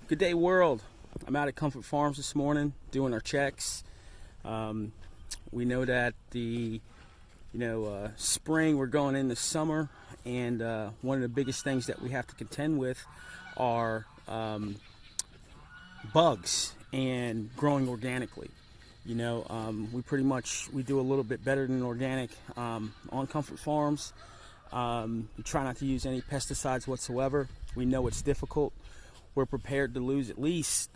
Good day, world. I'm out at Comfort Farms this morning doing our checks. We know that the spring, we're going into summer, and one of the biggest things that we have to contend with are bugs and growing organically. We do a little bit better than organic on Comfort Farms. We try not to use any pesticides whatsoever. We know it's difficult. We're prepared to lose at least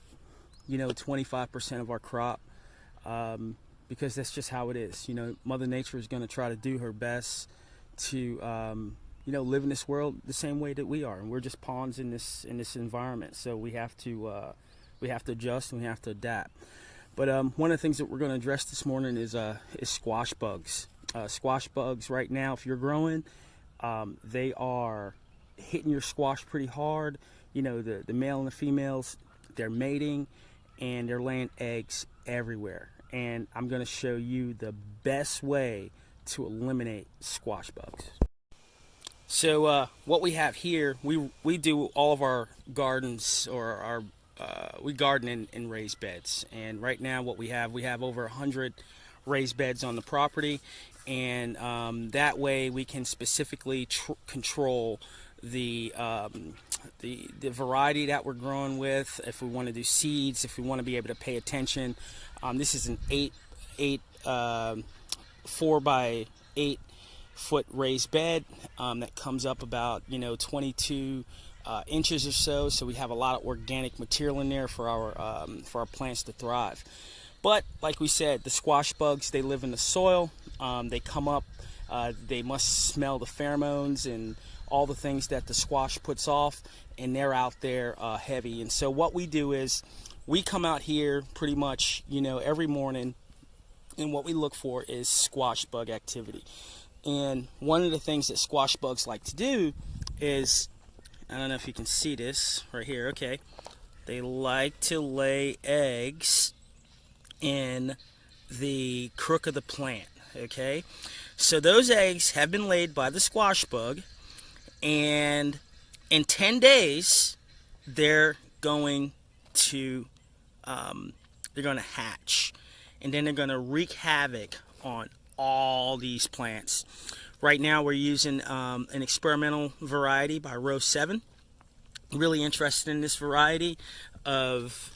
25% of our crop, because that's just how it is. Mother Nature is going to try to do her best to live in this world the same way that we are, and we're just pawns in this environment. So we have to adjust and we have to adapt. But one of the things that we're going to address this morning is squash bugs. Squash bugs right now, if you're growing, they are hitting your squash pretty hard. The male and the females, they're mating and they're laying eggs everywhere. And I'm going to show you the best way to eliminate squash bugs. So what we have here, we do all of our gardens, or we garden in raised beds. And right now what we have over 100 raised beds on the property, and that way we can specifically control the variety that we're growing with. If we want to do seeds, if we want to be able to pay attention, this is an 4 by 8 foot raised bed that comes up about 22 inches or so. So we have a lot of organic material in there for our plants to thrive. But like we said, the squash bugs, they live in the soil. They come up. They must smell the pheromones and all the things that the squash puts off, and they're out there heavy. And so what we do is we come out here pretty much every morning, and what we look for is squash bug activity. And one of the things that squash bugs like to do is, I don't know if you can see this right here, okay, they like to lay eggs in the crook of the plant, okay? So those eggs have been laid by the squash bug, and in 10 days they're going to hatch, and then they're going to wreak havoc on all these plants. Right now we're using an experimental variety by row 7. Really interested in this variety of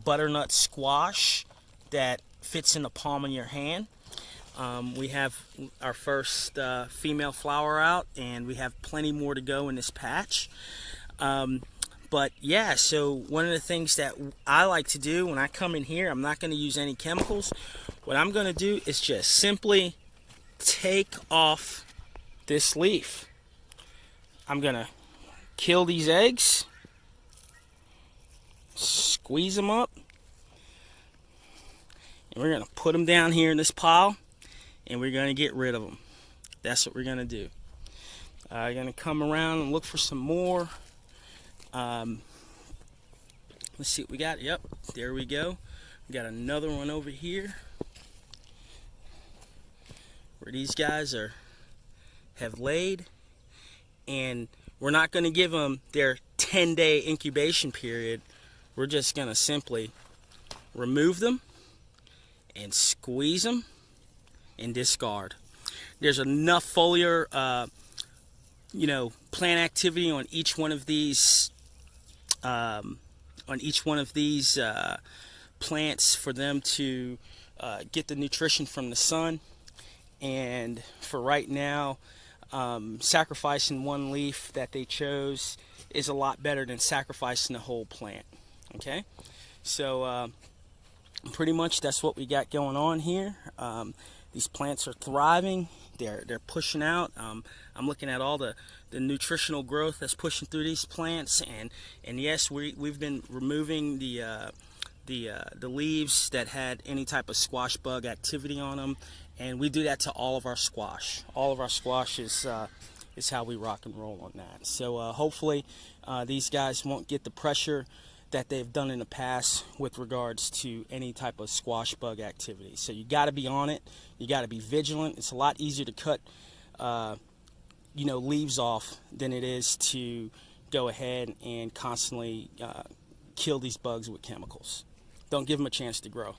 butternut squash that fits in the palm of your hand. We have our first female flower out, and we have plenty more to go in this patch. But yeah, so one of the things that I like to do when I come in here, I'm not going to use any chemicals. What I'm going to do is just simply take off this leaf. I'm going to kill these eggs, squeeze them up, and we're going to put them down here in this pile, and we're going to get rid of them. That's what we're going to do. I'm going to come around and look for some more. Let's see what we got. Yep, there we go. We got another one over here where these guys have laid, and we're not going to give them their 10-day incubation period. We're just going to simply remove them and squeeze them and discard. There's enough foliar plant activity on each one of these plants for them to get the nutrition from the sun. And for right now, sacrificing one leaf that they chose is a lot better than sacrificing the whole plant. Okay, so pretty much that's what we got going on here. These plants are thriving. They're pushing out. I'm looking at all the nutritional growth that's pushing through these plants, and yes, we've been removing the leaves that had any type of squash bug activity on them, and we do that to all of our squash. All of our squash is how we rock and roll on that. So hopefully these guys won't get the pressure that they've done in the past with regards to any type of squash bug activity. So you got to be on it. You got to be vigilant. It's a lot easier to cut leaves off than it is to go ahead and constantly kill these bugs with chemicals. Don't give them a chance to grow.